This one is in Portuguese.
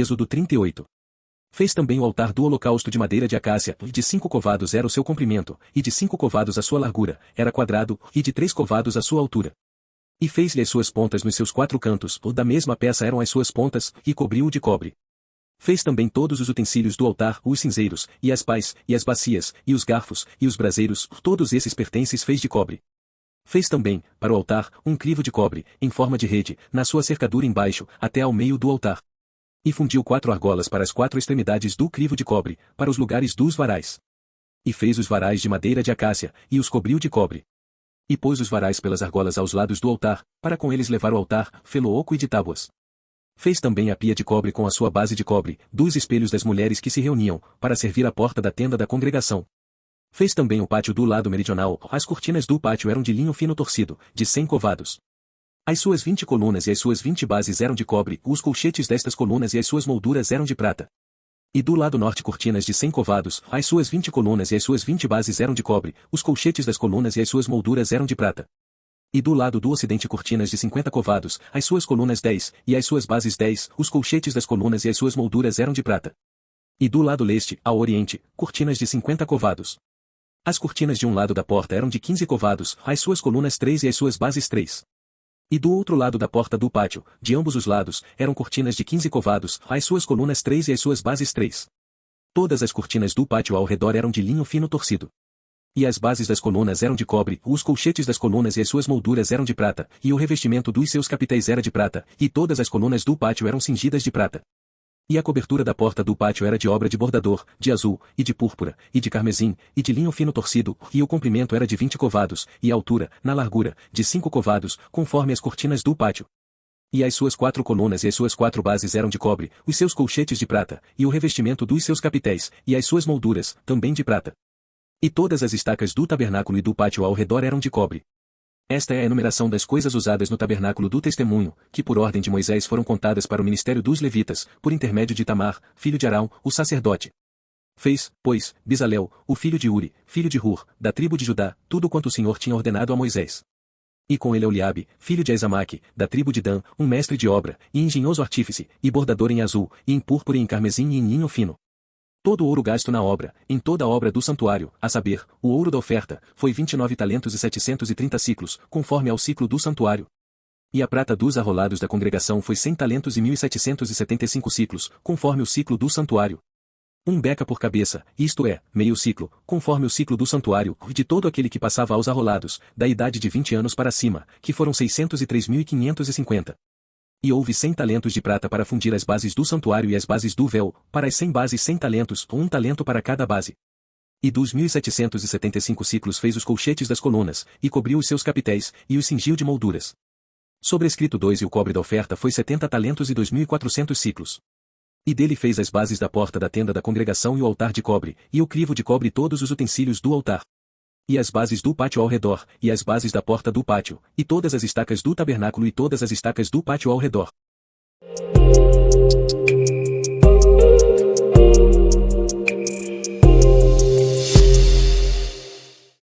Êxodo 38. Fez também o altar do holocausto de madeira de acácia, e de 5 covados era o seu comprimento, e de 5 covados a sua largura, era quadrado, e de 3 covados a sua altura. E fez-lhe as suas pontas nos seus 4 cantos, da mesma peça eram as suas pontas, e cobriu-o de cobre. Fez também todos os utensílios do altar, os cinzeiros, e as pás, e as bacias, e os garfos, e os braseiros, todos esses pertences fez de cobre. Fez também, para o altar, um crivo de cobre, em forma de rede, na sua cercadura embaixo, até ao meio do altar. E fundiu 4 argolas para as 4 extremidades do crivo de cobre, para os lugares dos varais. E fez os varais de madeira de acácia, e os cobriu de cobre. E pôs os varais pelas argolas aos lados do altar, para com eles levar o altar, fê-lo oco e de tábuas. Fez também a pia de cobre com a sua base de cobre, dos espelhos das mulheres que se reuniam, para servir à porta da tenda da congregação. Fez também o pátio do lado meridional, as cortinas do pátio eram de linho fino torcido, de 100 covados. As suas 20 colunas e as suas 20 bases eram de cobre, os colchetes destas colunas e as suas molduras eram de prata. E do lado norte cortinas de 100 covados, as suas 20 colunas e as suas 20 bases eram de cobre, os colchetes das colunas e as suas molduras eram de prata. E do lado do ocidente cortinas de 50 covados, as suas colunas 10, e as suas bases 10, os colchetes das colunas e as suas molduras eram de prata. E do lado leste, ao oriente, cortinas de 50 covados. As cortinas de um lado da porta eram de 15 covados, as suas colunas 3 e as suas bases 3. E do outro lado da porta do pátio, de ambos os lados, eram cortinas de 15 covados, as suas colunas 3 e as suas bases 3. Todas as cortinas do pátio ao redor eram de linho fino torcido. E as bases das colunas eram de cobre, os colchetes das colunas e as suas molduras eram de prata, e o revestimento dos seus capitéis era de prata, e todas as colunas do pátio eram cingidas de prata. E a cobertura da porta do pátio era de obra de bordador, de azul, e de púrpura, e de carmesim, e de linho fino torcido, e o comprimento era de 20 covados, e a altura, na largura, de 5 covados, conforme as cortinas do pátio. E as suas 4 colunas e as suas 4 bases eram de cobre, os seus colchetes de prata, e o revestimento dos seus capitéis, e as suas molduras, também de prata. E todas as estacas do tabernáculo e do pátio ao redor eram de cobre. Esta é a enumeração das coisas usadas no tabernáculo do testemunho, que por ordem de Moisés foram contadas para o ministério dos levitas, por intermédio de Itamar, filho de Arão, o sacerdote. Fez, pois, Bezalel, o filho de Uri, filho de Hur, da tribo de Judá, tudo quanto o Senhor tinha ordenado a Moisés. E com ele Eliabe, filho de Aizamaque, da tribo de Dan, um mestre de obra, e engenhoso artífice, e bordador em azul, e em púrpura e em carmesim e em linho fino. Todo o ouro gasto na obra, em toda a obra do santuário, a saber, o ouro da oferta, foi 29 talentos e 730 siclos, conforme ao ciclo do santuário. E a prata dos arrolados da congregação foi 100 talentos e 1.775 siclos, conforme o ciclo do santuário. Um beca por cabeça, isto é, meio ciclo, conforme o ciclo do santuário, de todo aquele que passava aos arrolados, da idade de 20 anos para cima, que foram 603.550. E houve 100 talentos de prata para fundir as bases do santuário e as bases do véu, para as 100 bases 100 talentos, ou 1 talento para cada base. E dos 1.775 ciclos fez os colchetes das colunas, e cobriu os seus capitéis, e os cingiu de molduras. Sobrescrito 2 e o cobre da oferta foi 70 talentos e 2.400 ciclos. E dele fez as bases da porta da tenda da congregação e o altar de cobre, e o crivo de cobre e todos os utensílios do altar. E as bases do pátio ao redor, e as bases da porta do pátio, e todas as estacas do tabernáculo e todas as estacas do pátio ao redor.